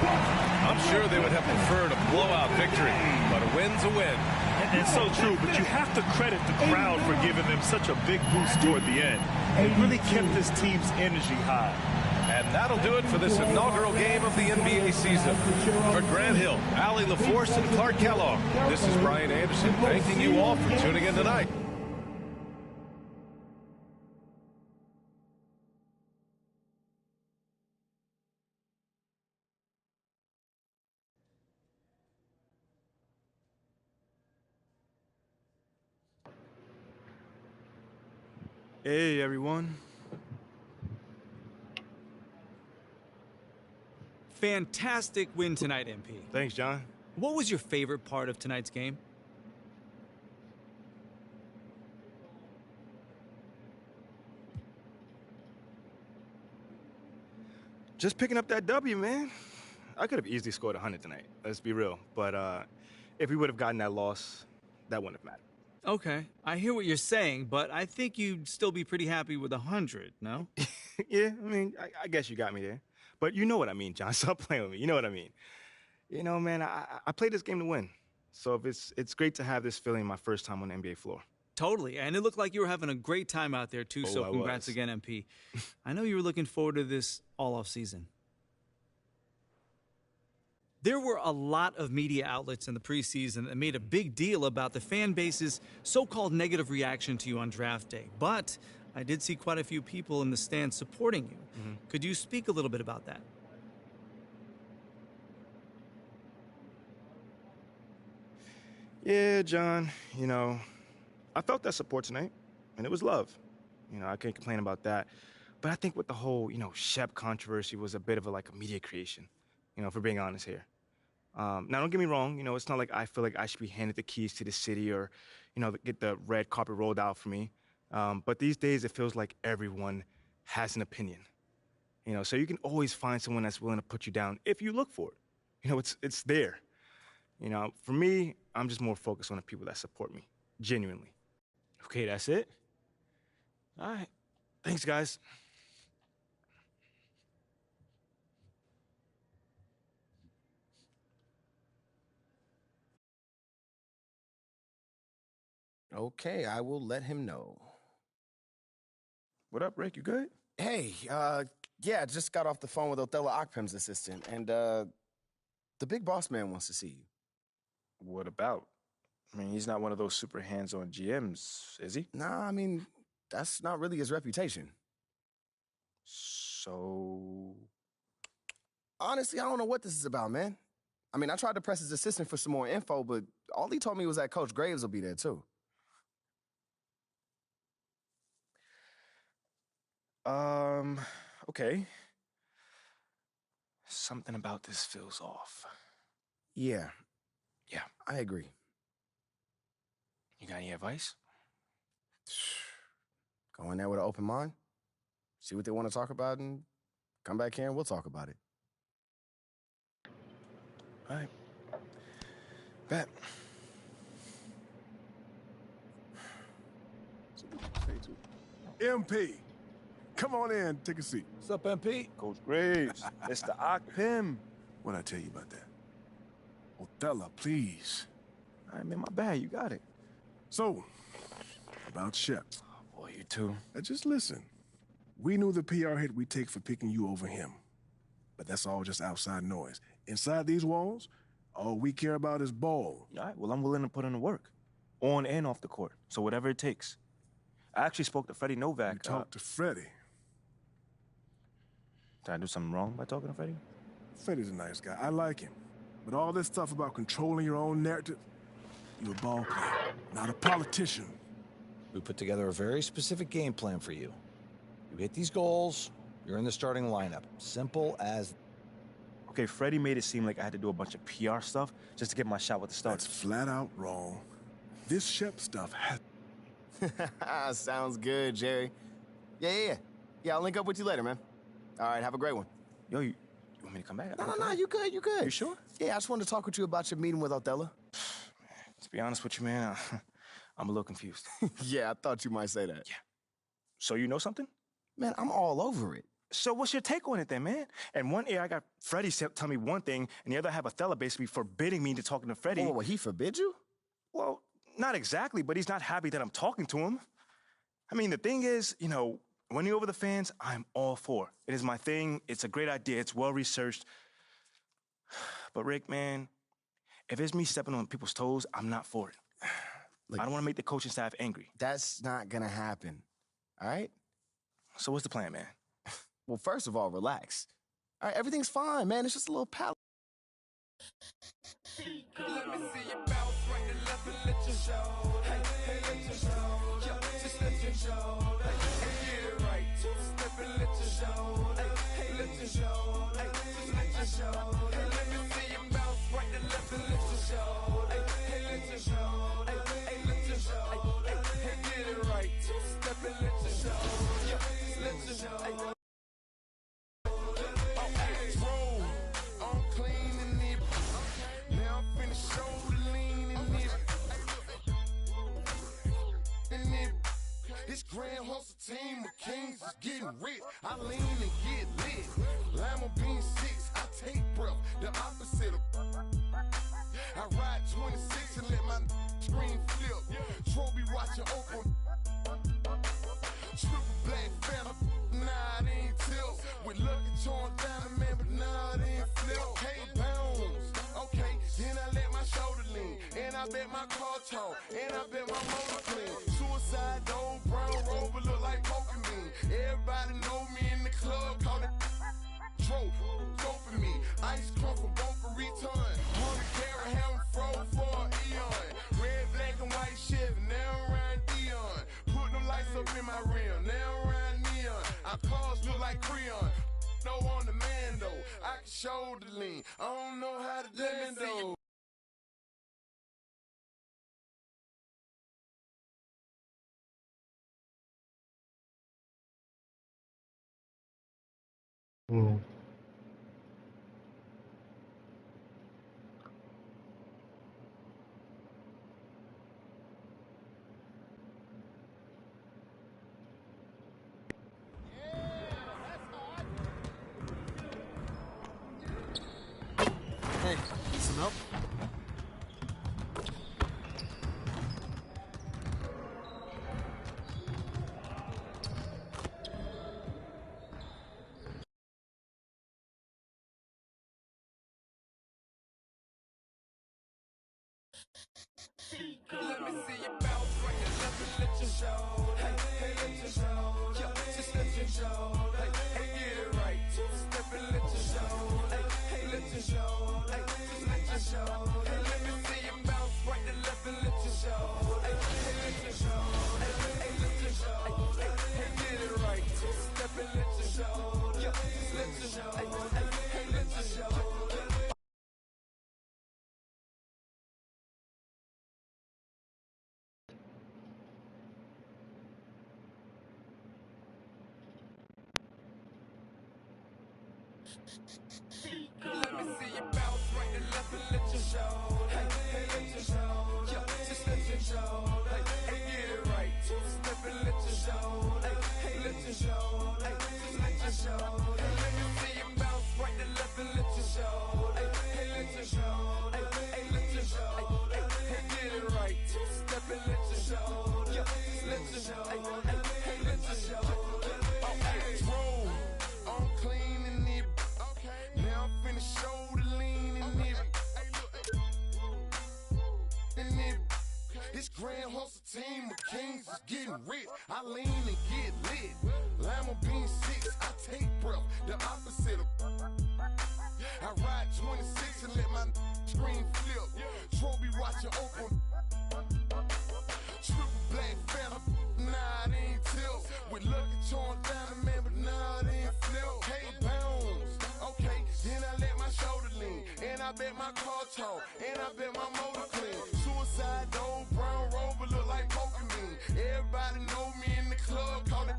I'm sure they would have preferred a blowout victory, but a win's a win. And so true, but you have to credit the crowd for giving them such a big boost toward the end. It really kept this team's energy high. And that'll do it for this inaugural game of the NBA season. For Grant Hill, Allie LaForce, and Clark Kellogg, this is Brian Anderson thanking you all for tuning in tonight. Hey, everyone. Fantastic win tonight, MP. Thanks, John. What was your favorite part of tonight's game? Just picking up that W, man. I could have easily scored 100 tonight. Let's be real. But if we would have gotten that loss, that wouldn't have mattered. Okay, I hear what you're saying, but I think you'd still be pretty happy with 100, no? Yeah, I mean, I guess you got me there. But you know what I mean, John. Stop playing with me. You know what I mean. You know, man, I played this game to win. So if it's great to have this feeling my first time on the NBA floor. Totally, and it looked like you were having a great time out there, too, so congrats again, MP. I know you were looking forward to this all off season. There were a lot of media outlets in the preseason that made a big deal about the fan base's so-called negative reaction to you on draft day. But I did see quite a few people in the stands supporting you. Could you speak a little bit about that? Yeah, John, you know, I felt that support tonight, and it was love. You know, I can't complain about that. But I think with the whole, Shep controversy was a bit of a media creation, if we're being honest here. Now, don't get me wrong, it's not like I feel like I should be handed the keys to the city or, get the red carpet rolled out for me. But these days, it feels like everyone has an opinion. So you can always find someone that's willing to put you down if you look for it. It's there. For me, I'm just more focused on the people that support me, genuinely. Okay, that's it? All right. Thanks, guys. Okay, I will let him know. What up, Rick? You good? Hey, yeah, just got off the phone with Othello Akpem's assistant, and the big boss man wants to see you. What about? I mean, he's not one of those super hands-on GMs, is he? Nah, I mean, that's not really his reputation. So... Honestly, I don't know what this is about, man. I mean, I tried to press his assistant for some more info, but all he told me was that Coach Graves will be there, too. Okay. Something about this feels off. Yeah. Yeah. I agree. You got any advice? Go in there with an open mind. See what they want to talk about and come back here and we'll talk about it. All right. Bet. MP, come on in, take a seat. What's up, MP? Coach Graves, Mr. Akpem. What'd I tell you about that? Othello, please. All right, man, my bad. You got it. So, about Shep. Oh, boy, you too. Now just listen. We knew the PR hit we'd take for picking you over him. But that's all just outside noise. Inside these walls, all we care about is ball. All right, well, I'm willing to put in the work. on and off the court. So whatever it takes. I actually spoke to Freddie Novak. You talked to Freddie? Did I do something wrong by talking to Freddie? Freddie's a nice guy. I like him. But all this stuff about controlling your own narrative, you're a ball player, not a politician. We put together a very specific game plan for you. You hit these goals, you're in the starting lineup. Simple as... Okay, Freddie made it seem like I had to do a bunch of PR stuff just to get my shot with the Stars. That's flat out wrong. This Shep stuff has... Sounds good, Jerry. Yeah, I'll link up with you later, man. All right, have a great one. Yo, you want me to come back? No, you good. You sure? Yeah, I just wanted to talk with you about your meeting with Othello. To be honest with you, man, I'm a little confused. Yeah, I thought you might say that. Yeah. So you know something? Man, I'm all over it. So what's your take on it then, man? And one ear, I got Freddie tell me one thing, and the other I have Othello basically forbidding me to talking to Freddie. Well, he forbid you? Well, not exactly, but he's not happy that I'm talking to him. I mean, the thing is, winning over the fans, I'm all for. It is my thing. It's a great idea. It's well-researched. But, Rick, man, if it's me stepping on people's toes, I'm not for it. Look, I don't want to make the coaching staff angry. That's not going to happen, all right? So what's the plan, man? Well, first of all, relax. All right, everything's fine, man. It's just a little pal. Let me see you bounce right to left and let you show. Hey, let you show. Yo, just let you show. Hey, get it right. Two-step and let you show. Hey, let you show. Hey, just let you show. Hey, let me see you bounce right to left and let you show. Hey, let you show. Hey, let you show. Hey, get it right. Two-step and let you show. Yo, just let you show. This grand hustle team of kings is getting rich. I lean and get lit. Lima bean 6, I take breath, the opposite of. I ride 26 and let my screen flip. Trophy watching open. Triple black phantom, nah, it ain't tilt. With Lucky Charm down, man, but nah, it ain't flip. Hey, bounce, okay, then I let my shoulder lean. And I bet my car tall, and I bet my motor clean. Suicide door, brown rover, look like Pokemon. Everybody know me in the club, call it Trophy me. Ice crumb for Boca Raton. 100 carat ham froze for an eon. Red, black, and white Chevy, now around Dion. Put them lights up in my rim, now around neon. Our cars look like Creon. No on the man though, I can shoulder lean. I don't know how to dance though. Hey, some help? Let me see you bounce right to left and let you show. Hey, let you show. Yo, just let you show. Hey, get it right. Two-step and let you show. Hey, let you show. Hey, just let you show. Hey, let me see you bounce right to left and let you show. Hey, let you show. Hey, let you show. Hey, get it right. Two-step and let you show. Yo, just let you show. Hey, let you show. Let me see you bounce right to left and let you show. Hey, let you show. Yo, just let you show. Hey, get it right. Two-step and let you show. Hey, let you show. Hey, just let you show. Let me see you bounce right to left and let you show. Hey, let you show. Hey, let you show. Hey, get it right. Two-step and let you show. Yo, just let you show. Hey, let you show. Roll, I'm clean in it. Now I'm finna show the lean in it. This grand is getting rich. I lean and get lit. Lima bean 6, I take breath. The opposite of. I ride 26 and let my screen flip. Trophy watching open. Triple black phantom. Nah, it ain't tilt. With Lucky Charms down, man, but nah, it ain't flip. Hey, bounce. Okay, then I let my shoulder lean. And I bet my car talk. And I bet my motor clean. Suicide door, brown rover look like Pokemon. Everybody know me in the club, call it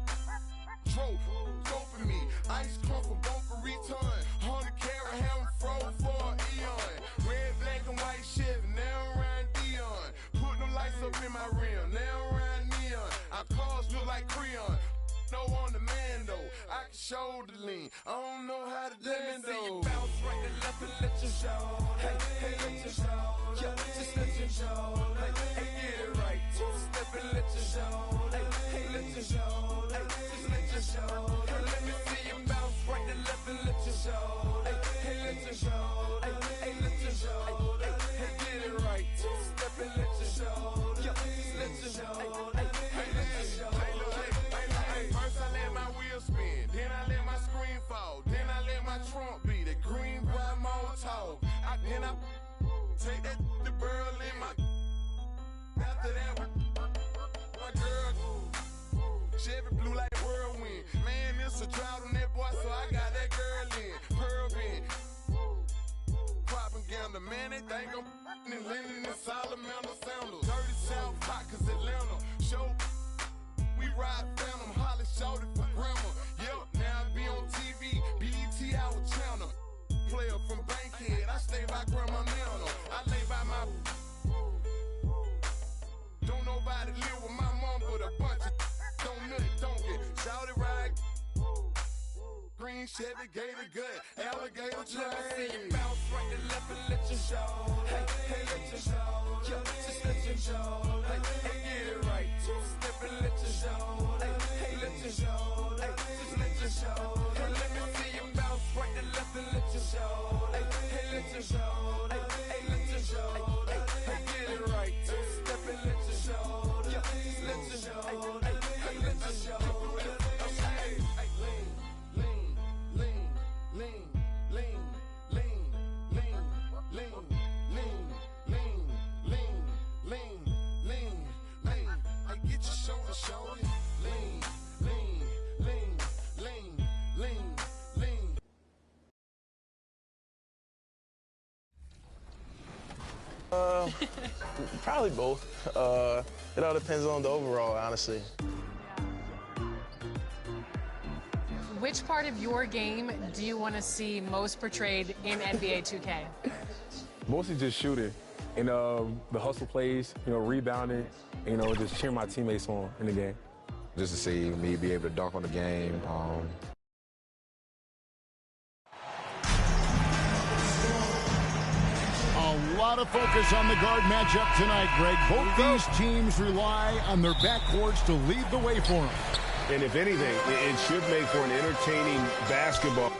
Tro. Go for me. Ice crump for Boca Raton. 100 carat ham froze for an eon. Red, black, and white Chevy, now around Dion. Put them lights up in my rim, now around neon. Our cars look like Creon. No on the man though, I can shoulder lean. I don't know how to dance though. Let me see you bounce right and left and let your show. Hey, hey, let your show. Yeah, just let your show. Hey, hey, get it right. Step and let your show. Hey, hey, let your show. Hey, just let your show. Hey, let me see you bounce right and left and let your show. Hey, hey, let your show. Hey, hey, let your show. Hey, hey, get it right. Step and let your show. Yeah, just let your show. Hey, hey, let your show. First I let my wheel spin, then I let my screen fall, then I let my trunk be the green bright Molotov. Then I take that the burl in my. After that, my girl, Chevy blue like whirlwind. Man, it's a drought on that boy, so I got that girl in. Pearl in. Propaganda, man, they think I'm in Lennon and Salamander Sandals. Dirty South hot, cause Atlanta. Show. We ride Phantom, Holly shouted for grandma. Yep, now I be on TV, BET our channel. Player from Bankhead, I stay by Grandma Nana. I lay by my. Don't nobody live with my mom, but a bunch of don't nut, don't get shouted right. Green Chevy, gator gut, alligator train. Let me see you bounce right and left and let your show. Hey, hey, let your show. Yeah, just let your show. Hey, hey, get it right. Step and let your show. Hey, hey, let your show. Hey, just let your show. Hey, let me see you bounce right and left and let your show. Hey, hey, let your show. Hey, hey, let your show. Hey, hey, get it right. Step and let your show. Yeah, just let your show. Hey, hey, let your show. Hey, hey, lean, lean, lean, lean, lean, lean, lean, lean, lean, lean, lean, lean, lean. I get your shoulder, shoulder. Lean, lean, lean, lean, lean, lean. Probably both. It all depends on the overall, honestly. Which part of your game do you want to see most portrayed in NBA 2K? Mostly just shooting and the hustle plays, rebounding, just cheering my teammates on in the game. Just to see me be able to dunk on the game. A lot of focus on the guard matchup tonight, Greg. Both these teams rely on their backcourts to lead the way for them. And if anything, it should make for an entertaining basketball.